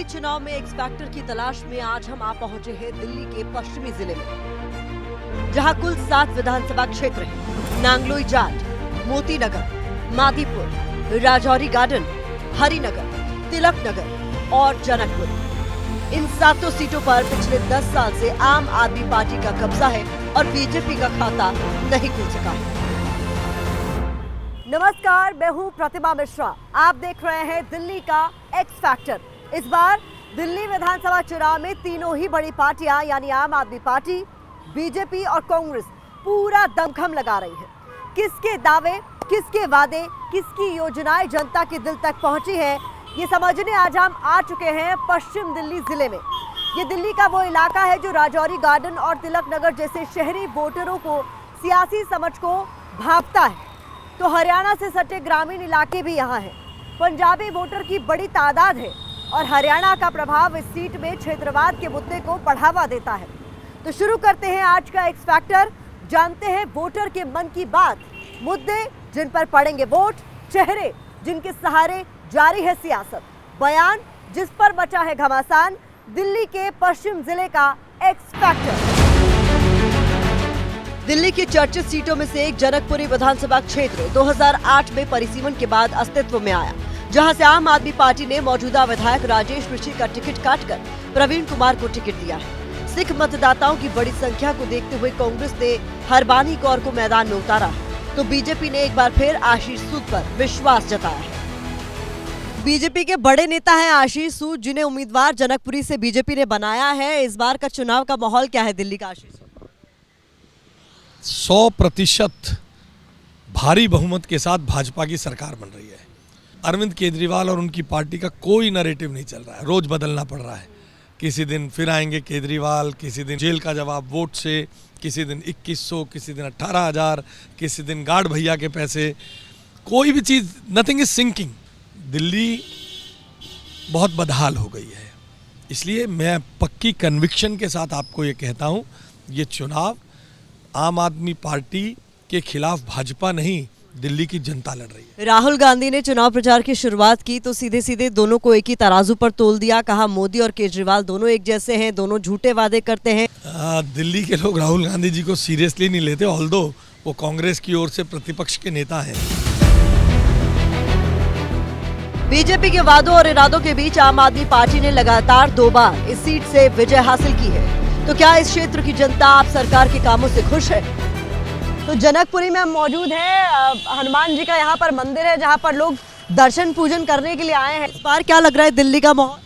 दिल्ली चुनाव में x factor की तलाश में आज हम आ पहुंचे हैं दिल्ली के पश्चिमी जिले में, जहां कुल 7 विधानसभा क्षेत्र हैं। नांगलोई जाट, मोती नगर, मादीपुर, राजौरी गार्डन, हरिनगर, तिलक नगर और जनकपुर। इन 7 सीटों पर पिछले 10 साल से आम आदमी पार्टी का कब्जा है और बीजेपी का खाता नहीं खुल सका है। नमस्कार, मैं हूं प्रतिमा मिश्रा। आप देख रहे हैं दिल्ली का एक्स फैक्टर। इस बार दिल्ली विधानसभा चुनाव में तीनों ही बड़ी पार्टियां यानी आम आदमी पार्टी, बीजेपी और कांग्रेस पूरा दमखम लगा रही है। किसके दावे, किसके वादे, किसकी योजनाएं जनता के दिल तक पहुंची है, ये समझने आज हम आ चुके हैं पश्चिम दिल्ली जिले में। ये दिल्ली का वो इलाका है जो राजौरी गार्डन और तिलक नगर जैसे शहरी वोटरों को सियासी समझ को भांपता है। तो हरियाणा से सटे ग्रामीण इलाके भी यहाँ हैं। पंजाबी वोटर की बड़ी तादाद है और हरियाणा का प्रभाव इस सीट में क्षेत्रवाद के मुद्दे को बढ़ावा देता है। तो शुरू करते हैं आज का एक्स फैक्टर। जानते हैं वोटर के मन की बात, मुद्दे जिन पर पड़ेंगे वोट, चेहरे जिनके सहारे जारी है सियासत, बयान जिस पर बचा है घमासान। दिल्ली के पश्चिम जिले का एक्स फैक्टर। दिल्ली की चर्चित सीटों में से एक जनकपुरी विधानसभा क्षेत्र 2008 में परिसीमन के बाद अस्तित्व में आया, जहां से आम आदमी पार्टी ने मौजूदा विधायक राजेश ऋषि का टिकट काटकर प्रवीण कुमार को टिकट दिया है। सिख मतदाताओं की बड़ी संख्या को देखते हुए कांग्रेस ने हरबानी कौर को मैदान में उतारा, तो बीजेपी ने एक बार फिर आशीष सूद पर विश्वास जताया है। बीजेपी के बड़े नेता हैं आशीष सूद, जिन्हें उम्मीदवार जनकपुरी से बीजेपी ने बनाया है। इस बार का चुनाव का माहौल क्या है दिल्ली का आशीष? 100% भारी बहुमत के साथ भाजपा की सरकार बन रही है। अरविंद केजरीवाल और उनकी पार्टी का कोई नैरेटिव नहीं चल रहा है, रोज बदलना पड़ रहा है। किसी दिन फिर आएंगे केजरीवाल, किसी दिन जेल का जवाब वोट से, किसी दिन 2100, किसी दिन 18,000, किसी दिन गार्ड भैया के पैसे, कोई भी चीज़, नथिंग इज सिंकिंग। दिल्ली बहुत बदहाल हो गई है। इसलिए मैं पक्की कन्विक्शन के साथ आपको ये कहता हूँ, ये चुनाव आम आदमी पार्टी के खिलाफ भाजपा नहीं, दिल्ली की जनता लड़ रही है। राहुल गांधी ने चुनाव प्रचार की शुरुआत की तो सीधे सीधे दोनों को एक ही तराजू पर तोल दिया। कहा मोदी और केजरीवाल दोनों एक जैसे हैं, दोनों झूठे वादे करते हैं। दिल्ली के लोग राहुल गांधी जी को सीरियसली नहीं लेते, ऑल्दो वो कांग्रेस की ओर से प्रतिपक्ष के नेता हैं। बीजेपी के वादों और इरादों के बीच आम आदमी पार्टी ने लगातार 2 बार इस सीट से विजय हासिल की है। तो क्या इस क्षेत्र की जनता आप सरकार के कामों से खुश है? तो जनकपुरी में हम मौजूद हैं। हनुमान जी का यहाँ पर मंदिर है जहाँ पर लोग दर्शन पूजन करने के लिए आए हैं। इस बार क्या लग रहा है दिल्ली का माहौल?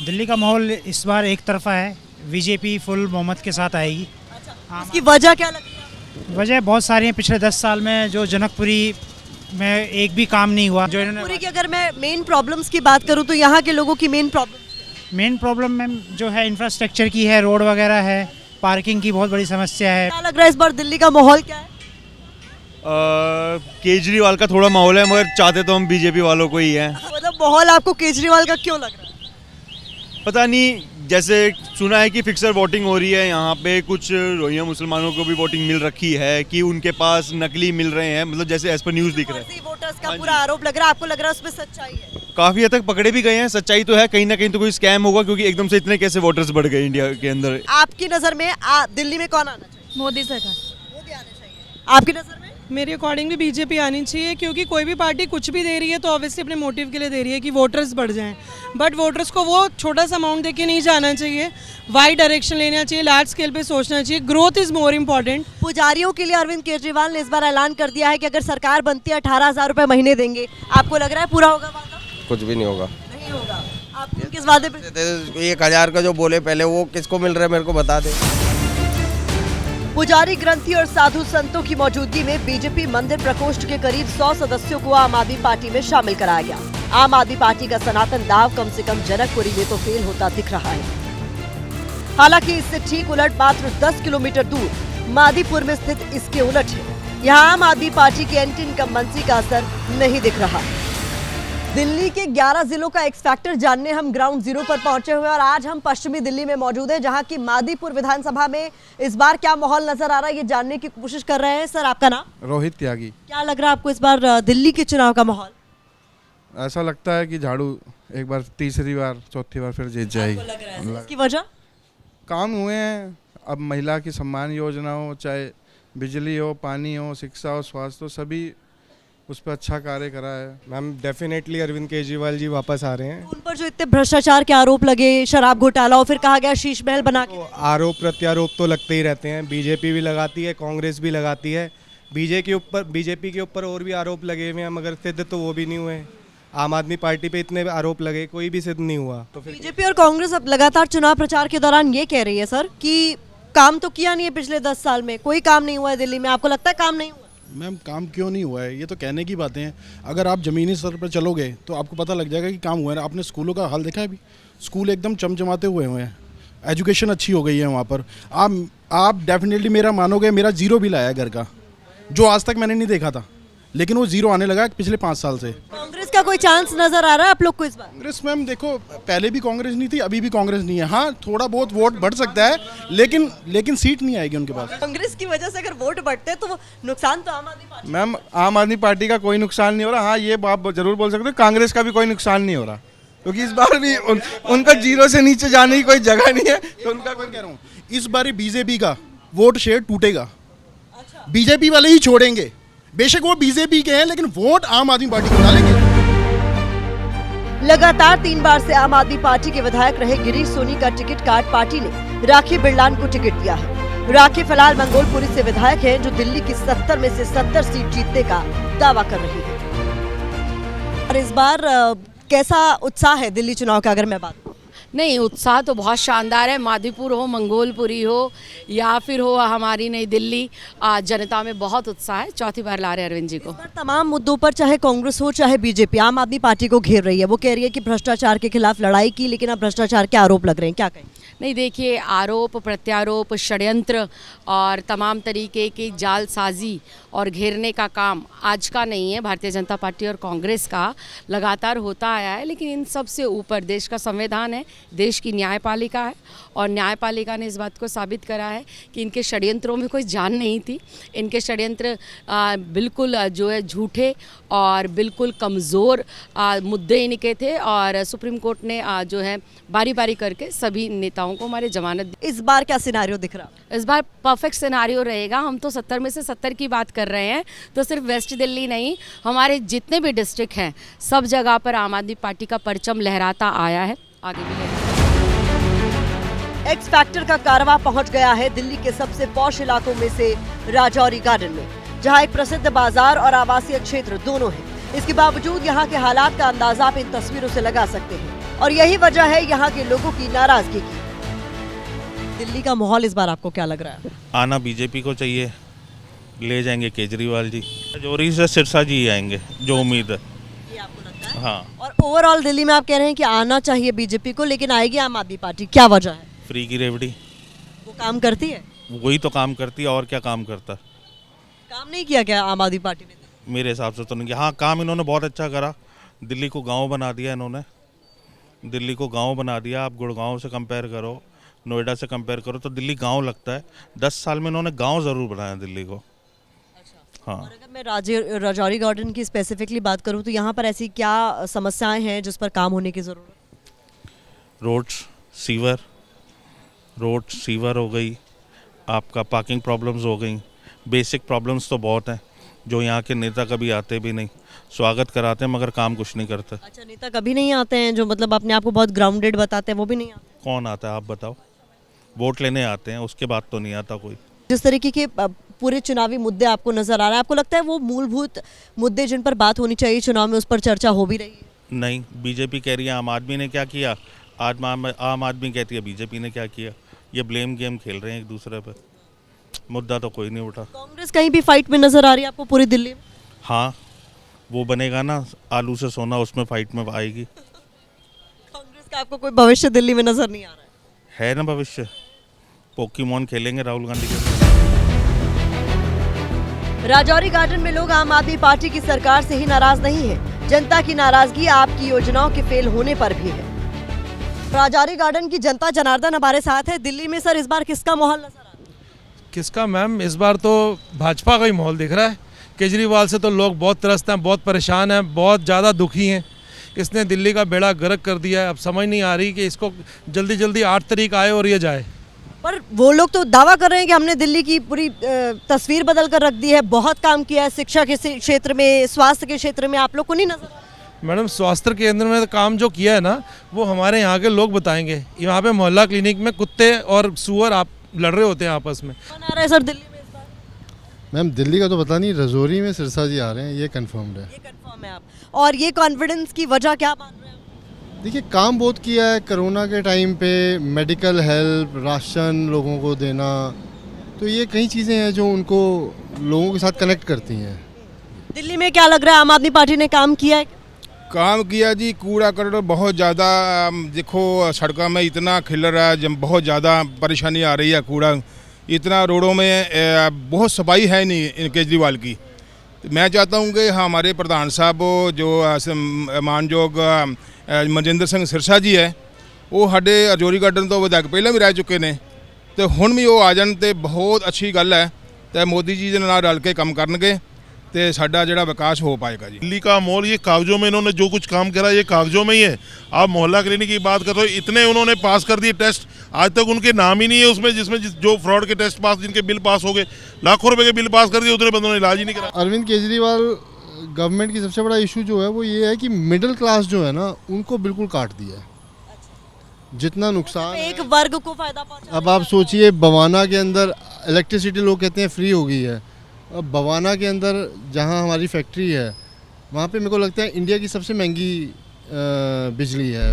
दिल्ली का माहौल इस बार एक तरफा है, बीजेपी फुल बहुमत के साथ आएगी। अच्छा, इसकी वजह क्या लगती है? वजह बहुत सारी है। पिछले 10 साल में जो जनकपुरी में एक भी काम नहीं हुआ। जो जनकपुरी की अगर मैं मेन प्रॉब्लम्स की बात करूँ तो यहाँ के लोगों की मेन प्रॉब्लम में जो है इंफ्रास्ट्रक्चर की है, रोड वगैरह है, पार्किंग की बहुत बड़ी समस्या है। क्या लग रहा है इस बार दिल्ली का माहौल क्या है? केजरीवाल का थोड़ा माहौल है, मगर चाहते तो हम बीजेपी वालों को ही है। मतलब माहौल आपको केजरीवाल का क्यों लग रहा है? पता नहीं, जैसे सुना है कि फिक्सर वोटिंग हो रही है यहाँ पे, कुछ रोहिंग्या मुसलमानों को भी वोटिंग मिल रखी है कि उनके पास नकली मिल रहे हैं, मतलब जैसे एज पर न्यूज़ दिख रहा है। वोटर्स का पूरा आरोप लग रहा है, आपको लग रहा है उसमें सच्चाई है? काफी हद तक पकड़े भी गए हैं, सच्चाई तो है। कहीं ना कहीं तो कोई स्कैम होगा, क्योंकि एकदम से इतने कैसे वोटर्स बढ़ गए इंडिया के अंदर। आपकी नजर में दिल्ली में कौन आना चाहिए? मोदी सरकार। मोदी आना चाहिए। आपकी नजर में? मेरे अकॉर्डिंग भी बीजेपी आनी चाहिए, क्योंकि कोई भी पार्टी कुछ भी दे रही है तो ऑब्वियसली अपने मोटिव के लिए दे रही है कि वोटर्स बढ़ जाएं। बट वोटर्स को वो छोटा सा अमाउंट देके नहीं जाना चाहिए, वाइड डायरेक्शन लेना चाहिए, लार्ज स्केल पे सोचना चाहिए। Growth is more important. पुजारियों के लिए अरविंद केजरीवाल ने इस बार ऐलान कर दिया है कि अगर सरकार बनती है 18,000 रुपए महीने देंगे। आपको लग रहा है पूरा होगा वादा? कुछ भी नहीं होगा। नहीं होगा। आप किस वादे पे? 1,000 का जो बोले पहले, वो किसको मिल रहा है मेरे को बता दे। पुजारी, ग्रंथी और साधु संतों की मौजूदगी में बीजेपी मंदिर प्रकोष्ठ के करीब 100 सदस्यों को आम आदमी पार्टी में शामिल कराया गया। आम आदमी पार्टी का सनातन दाव कम से कम जनकपुरी में तो फेल होता दिख रहा है। हालांकि इससे ठीक उलट मात्र 10 किलोमीटर दूर मादीपुर में स्थित इसके उलट है। यहाँ आम आदमी पार्टी की एंटी इनकम्बेंसी का असर नहीं दिख रहा। दिल्ली के 11 जिलों का एक्स फैक्टर जानने हम ग्राउंड जीरो पर पहुंचे हुए और आज हम पश्चिमी दिल्ली में मौजूद हैं, जहां की मादीपुर विधानसभा में इस बार क्या माहौल नजर आ रहा है ये जानने की कोशिश कर रहे हैं। सर, आपका नाम? रोहित त्यागी। क्या लग रहा है आपको इस बार दिल्ली के चुनाव का माहौल? ऐसा लगता है कि झाड़ू एक बार, तीसरी बार, चौथी बार फिर जीत जाएगी। इसकी वजह काम हुए हैं, अब महिला की सम्मान योजना हो, चाहे बिजली हो, पानी हो, शिक्षा हो, स्वास्थ्य हो, सभी उस पर अच्छा कार्य करा है। मैम डेफिनेटली अरविंद केजरीवाल जी वापस आ रहे हैं। उन पर जो इतने भ्रष्टाचार के आरोप लगे, शराब घोटाला और फिर कहा गया शीश महल बना के, तो आरोप प्रत्यारोप तो लगते ही रहते हैं, बीजेपी भी लगाती है, कांग्रेस भी लगाती है। बीजेपी के ऊपर और भी आरोप लगे हुए हैं, मगर सिद्ध तो वो भी नहीं हुए। आम आदमी पार्टी पे इतने आरोप लगे, कोई भी सिद्ध नहीं हुआ। तो फिर बीजेपी और कांग्रेस अब लगातार चुनाव प्रचार के दौरान ये कह रही है सर कि काम तो किया नहीं है पिछले 10 साल में, कोई काम नहीं हुआ है दिल्ली में। आपको लगता है काम नहीं हुआ? मैम काम क्यों नहीं हुआ है, ये तो कहने की बातें हैं। अगर आप ज़मीनी स्तर पर चलोगे तो आपको पता लग जाएगा कि काम हुआ है। आपने स्कूलों का हाल देखा है? अभी स्कूल एकदम चमचमाते हुए हैं, एजुकेशन अच्छी हो गई है वहाँ पर। आप डेफिनेटली मेरा मानोगे, मेरा जीरो बिल आया घर का, जो आज तक मैंने नहीं देखा था, लेकिन वो जीरो आने लगा पिछले 5 साल से। कांग्रेस का कोई चांस नजर आ रहा है आप लोग को इस बार? कांग्रेस मैम देखो, पहले भी कांग्रेस नहीं थी, अभी भी कांग्रेस नहीं है। हाँ, थोड़ा बहुत वोट बढ़ सकता है, लेकिन सीट नहीं आएगी उनके पास। कांग्रेस की वजह से अगर वोट बढ़ते हैं तो वो नुकसान तो आम आदमी पार्टी। मैम आम आदमी पार्टी का कोई नुकसान नहीं हो रहा। हाँ, ये बात जरूर बोल सकते हो, कांग्रेस का भी कोई नुकसान नहीं हो रहा, क्योंकि इस बार भी उनका जीरो से नीचे जाने की कोई जगह नहीं है, तो उनका कोई कह रहा हूँ इस बार बीजेपी का वोट शेयर टूटेगा। बीजेपी वाले ही छोड़ेंगे, बेशक वो बीजेपी के हैं, लेकिन वोट आम आदमी पार्टी को डालेंगे। लगातार 3 बार से आम आदमी पार्टी के विधायक रहे गिरीश सोनी का टिकट काट पार्टी ने राखी बिरलान को टिकट दिया है। राखी फिलहाल मंगोलपुरी से विधायक हैं, जो दिल्ली की 70 में से 70 सीट जीतने का दावा कर रही है। और इस बार कैसा उत्साह है दिल्ली चुनाव का, अगर मैं बात करूं? नहीं, उत्साह तो बहुत शानदार है। माधीपुर हो, मंगोलपुरी हो या फिर हो हमारी नई दिल्ली, जनता में बहुत उत्साह है। चौथी बार ला रहे अरविंद जी को। तमाम मुद्दों पर चाहे कांग्रेस हो चाहे बीजेपी आम आदमी पार्टी को घेर रही है। वो कह रही है कि भ्रष्टाचार के खिलाफ लड़ाई की, लेकिन अब भ्रष्टाचार के आरोप लग रहे हैं, क्या कहें? नहीं, देखिए, आरोप प्रत्यारोप, षड्यंत्र और तमाम तरीके की जालसाजी और घेरने का काम आज का नहीं है। भारतीय जनता पार्टी और कांग्रेस का लगातार होता आया है, लेकिन इन सब से ऊपर देश का संविधान है, देश की न्यायपालिका है, और न्यायपालिका ने इस बात को साबित करा है कि इनके षड्यंत्रों में कोई जान नहीं थी। इनके षड्यंत्र बिल्कुल जो है झूठे और बिल्कुल कमज़ोर मुद्दे इनके थे, और सुप्रीम कोर्ट ने जो है बारी बारी करके सभी नेताओं को हमारे जमानत दी। इस बार क्या सिनारियो दिख रहा? इस बार परफेक्ट सिनारियो रहेगा। हम तो 70 में से 70 की बात कर रहे हैं, तो सिर्फ वेस्ट दिल्ली नहीं, हमारे जितने भी डिस्ट्रिक्ट हैं सब जगह पर आम आदमी पार्टी का परचम लहराता आया है, आगे भी लहराएगा। एक्स फैक्टर का कारवां पहुंच गया है दिल्ली के सबसे पॉश इलाकों में से राजौरी गार्डन में, जहां एक प्रसिद्ध बाजार और आवासीय क्षेत्र दोनों है। इसके बावजूद यहां के हालात का अंदाजा आप इन तस्वीरों से लगा सकते हैं, और यही वजह है यहां के लोगों की नाराजगी की। दिल्ली का माहौल इस बार आपको क्या लग रहा है? आना बीजेपी को चाहिए, ले जाएंगे केजरीवाल जी, राजौरी से सिरसा जी आएंगे, जो उम्मीद है। ये आपको लगता है? हाँ। और ओवरऑल दिल्ली में आप कह रहे हैं कि आना चाहिए बीजेपी को, लेकिन आएगी आम आदमी पार्टी, क्या वजह है? फ्री की रेवड़ी, वो काम करती है? वही तो काम करती है, और क्या काम करता है? काम नहीं किया क्या आम आदमी पार्टी ने? मेरे हिसाब से तो नहीं किया। हाँ, काम इन्होंने बहुत अच्छा करा, दिल्ली को गांव बना दिया इन्होंने, दिल्ली को गांव बना दिया। आप गुड़गांव से कंपेयर करो, नोएडा से कंपेयर करो, तो दिल्ली गांव लगता है। 10 साल में इन्होंने गांव ज़रूर बनाया दिल्ली को। हाँ। और अगर मैं राजौरी गार्डन की स्पेसिफिकली बात करूं तो यहाँ पर ऐसी क्या समस्याएं हैं जिस पर काम होने की ज़रूरत? रोड सीवर हो गई, आपका पार्किंग प्रॉब्लम्स हो गई, बेसिक प्रॉब्लम्स तो बहुत हैं, जो यहाँ के नेता कभी आते भी नहीं, स्वागत कराते हैं मगर काम कुछ नहीं करते। अच्छा, नेता कभी नहीं आते हैं जो मतलब अपने आप को बहुत ग्राउंडेड बताते हैं, वो भी नहीं आते? कौन आता है आप बताओ? वोट लेने आते हैं, उसके बाद तो नहीं आता कोई। जिस तरीके के पूरे चुनावी मुद्दे आपको नजर आ रहा है, आपको लगता है वो मूलभूत मुद्दे जिन पर बात होनी चाहिए चुनाव में, उस पर चर्चा हो भी रही है? नहीं, बीजेपी कह रही है आम आदमी ने क्या किया, आम आदमी कहती है बीजेपी ने क्या किया। ये ब्लेम गेम खेल रहे हैं एक दूसरे पर, मुद्दा तो कोई नहीं उठा। कांग्रेस कहीं भी फाइट में नजर आ रही है आपको पूरी दिल्ली में? हाँ, वो बनेगा ना आलू से सोना, उसमें फाइट में आएगी। कांग्रेस का आपको कोई भविष्य दिल्ली में नजर नहीं आ रहा है ना भविष्य? पोकेमॉन खेलेंगे राहुल गांधी के साथ। राजौरी गार्डन में लोग आम आदमी पार्टी की सरकार से ही नाराज नहीं है, जनता की नाराजगी आपकी योजनाओं के फेल होने पर भी है। राजौरी गार्डन की जनता जनार्दन हमारे साथ है। दिल्ली में सर इस बार किसका माहौल नजर आ रहा है? किसका मैम? इस बार तो भाजपा का ही माहौल दिख रहा है। केजरीवाल से तो लोग बहुत त्रस्त हैं, बहुत परेशान हैं, बहुत ज़्यादा दुखी हैं। किसने दिल्ली का बेड़ा गर्क कर दिया है। अब समझ नहीं आ रही कि इसको जल्दी जल्दी 8 तारीख आए और ये जाए। पर वो लोग तो दावा कर रहे हैं कि हमने दिल्ली की पूरी तस्वीर बदल कर रख दी है, बहुत काम किया है शिक्षा के क्षेत्र में, स्वास्थ्य के क्षेत्र में। आप लोग को नहीं नजर? मैडम स्वास्थ्य केंद्र में काम जो किया है ना, वो हमारे यहाँ के लोग बताएंगे। यहाँ पे मोहल्ला क्लिनिक में कुत्ते और सुअर आप लड़ रहे होते हैं आपस में। कौन आ रहा है सर दिल्ली में इस बार? मैम दिल्ली का तो पता नहीं, रजौरी में सिरसा जी आ रहे हैं, ये कंफर्म्ड है। ये कंफर्म है आप? और ये कॉन्फिडेंस की वजह क्या मान रहे हैं? देखिए काम बहुत किया है कोरोना के टाइम पे, मेडिकल हेल्प, राशन लोगों को देना, तो ये कई चीज़ें हैं जो उनको लोगों के साथ कनेक्ट करती हैं। दिल्ली में क्या लग रहा है, आम आदमी पार्टी ने काम किया है? काम किया जी, कूड़ा करकट बहुत ज़्यादा, देखो सड़कों में इतना खिल रहा है, जब बहुत ज़्यादा परेशानी आ रही है, कूड़ा इतना रोडों में बहुत सफाई है नहीं केजरीवाल की। मैं चाहता हूँ कि हमारे प्रधान साहब जो मानयोग मनजिंदर सिंह सिरसा जी है, वो साढ़े रजौरी गार्डन तो विधायक पहले भी रह चुके ने, तो हुण भी वो आ जाण ते बहुत अच्छी गल है। तो मोदी जी के नाल रल के काम करनगे तो साडा जिहड़ा विकास हो पाएगा जी। दिल्ली का माहौल ये कागजों में इन्होंने जो कुछ काम करा ये कागजों में ही है। आप मोहल्ला क्लिनिक की बात कर रहे हो, इतने उन्होंने पास कर दिए टेस्ट, आज तक उनके नाम ही नहीं है उसमें, जिसमें जो फ्रॉड के टेस्ट पास, जिनके बिल पास हो गए, लाखों रुपए के बिल पास कर दिए, उतने बंदों ने इलाज ही नहीं करा। अरविंद केजरीवाल गवर्नमेंट की सबसे बड़ा इशू जो है वो ये है कि मिडिल क्लास जो है ना, उनको बिल्कुल काट दिया है। जितना नुकसान एक वर्ग को फायदा पहुंचा। अब आप सोचिए, बवाना के अंदर इलेक्ट्रिसिटी लोग कहते हैं फ्री हो गई है। अब बवाना के अंदर जहां हमारी फैक्ट्री है, वहां पे मेरे को लगता है इंडिया की सबसे महंगी बिजली है।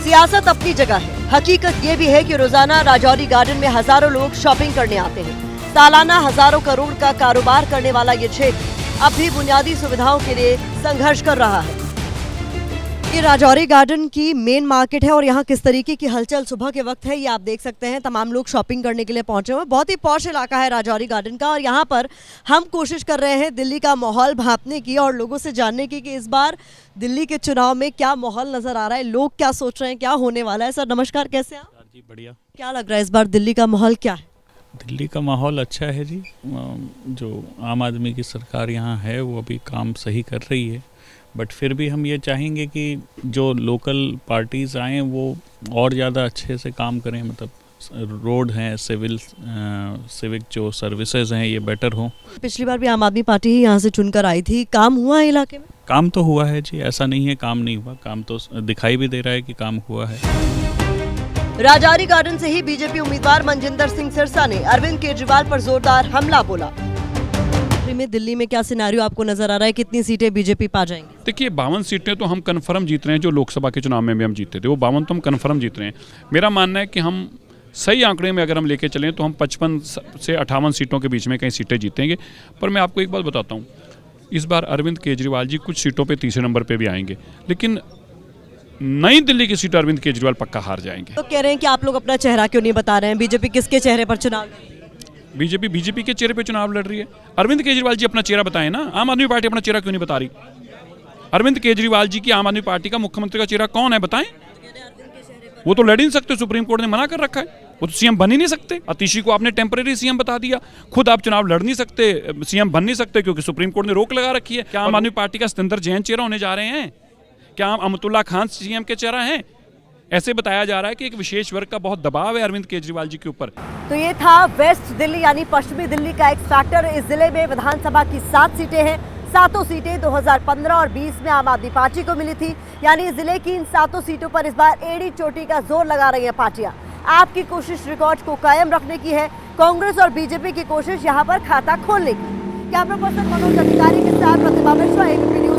सियासत अपनी जगह है, हकीकत ये भी है कि रोजाना राजौरी गार्डन में हजारों लोग शॉपिंग करने आते हैं। सालाना हजारों करोड़ का कारोबार करने वाला ये क्षेत्र अब भी बुनियादी सुविधाओं के लिए संघर्ष कर रहा है। ये राजौरी गार्डन की मेन मार्केट है और यहाँ किस तरीके की हलचल सुबह के वक्त है ये आप देख सकते हैं। तमाम लोग शॉपिंग करने के लिए पहुंचे हुए हैं। बहुत ही पॉश इलाका है राजौरी गार्डन का और यहाँ पर हम कोशिश कर रहे हैं दिल्ली का माहौल भांपने की और लोगों से जानने की कि इस बार दिल्ली के चुनाव में क्या माहौल नजर आ रहा है, लोग क्या सोच रहे हैं, क्या होने वाला है। सर नमस्कार, कैसे हैं आप? जी बढ़िया। क्या लग रहा है इस बार दिल्ली का माहौल क्या है? दिल्ली का माहौल अच्छा है जी। जो आम आदमी की सरकार यहाँ है वो अभी काम सही कर रही है, बट फिर भी हम ये चाहेंगे कि जो लोकल पार्टीज़ आएँ वो और ज़्यादा अच्छे से काम करें। मतलब रोड हैं, सिविक जो सर्विसेज हैं ये बेटर हों। पिछली बार भी आम आदमी पार्टी ही यहाँ से चुनकर आई थी, काम हुआ है इलाके में? काम तो हुआ है जी, ऐसा नहीं है काम नहीं हुआ, काम तो दिखाई भी दे रहा है कि काम हुआ है। राजौरी गार्डन से ही बीजेपी उम्मीदवार मनजिंदर सिंह सिरसा ने अरविंद केजरीवाल पर जोरदार हमला बोला। में दिल्ली में क्या सिनेरियो आपको नजर आ रहा है, कितनी सीटें बीजेपी पा जाएंगी? देखिए 52 सीटें तो हम कंफर्म जीत रहे हैं, जो लोकसभा के चुनाव में भी हम जीते थे वो 52 तो हम कंफर्म जीत रहे हैं। मेरा मानना है कि हम सही आंकड़े में अगर हम लेके चलें तो हम 55 से 58 सीटों के बीच में कई सीटें जीतेंगे। पर मैं आपको एक बात बताता हूँ, इस बार अरविंद केजरीवाल जी कुछ सीटों पर तीसरे नंबर पर भी आएंगे, लेकिन नई दिल्ली की सीट अरविंद केजरीवाल पक्का हार जाएंगे। तो कह रहे हैं कि आप लोग अपना चेहरा क्यों नहीं बता रहे हैं? बीजेपी किसके चेहरे पर चुनाव? बीजेपी के चेहरे पे चुनाव लड़ रही है। अरविंद केजरीवाल जी अपना चेहरा बताएं ना, आम आदमी पार्टी अपना चेहरा क्यों नहीं बता रही? अरविंद केजरीवाल जी की आम आदमी पार्टी का मुख्यमंत्री का चेहरा कौन है बताएं? वो तो लड़ ही नहीं सकते, सुप्रीम कोर्ट ने मना कर रखा है, वो तो सीएम बन ही नहीं सकते। अतिशी को आपने टेम्परेरी सीएम बता दिया, खुद आप चुनाव लड़ नहीं सकते, सीएम बन नहीं सकते क्योंकि सुप्रीम कोर्ट ने रोक लगा रखी है। क्या आम आदमी पार्टी का सतेंद्र जैन चेहरा होने जा रहे हैं? क्या अमतुल्ला खान सीएम के चेहरा हैं? ऐसे बताया जा रहा है कि एक विशेष वर्ग का बहुत दबाव है अरविंद केजरीवाल जी के ऊपर। तो ये था वेस्ट दिल्ली यानी पश्चिमी दिल्ली का एक्स फैक्टर। इस जिले में विधानसभा की 7 सीटें हैं। 7 सीटें 2015 और 20 में आम आदमी पार्टी को मिली थी, यानी जिले की इन 7 सीटों पर इस बार एड़ी चोटी का जोर लगा रही है पार्टियां। आपकी कोशिश रिकॉर्ड को कायम रखने की है, कांग्रेस और बीजेपी की कोशिश यहाँ पर खाता खोलने की। कैमरा पर्सन मनोज अधिकारी के साथ प्रतिभा मिश्रा, ABP न्यूज़।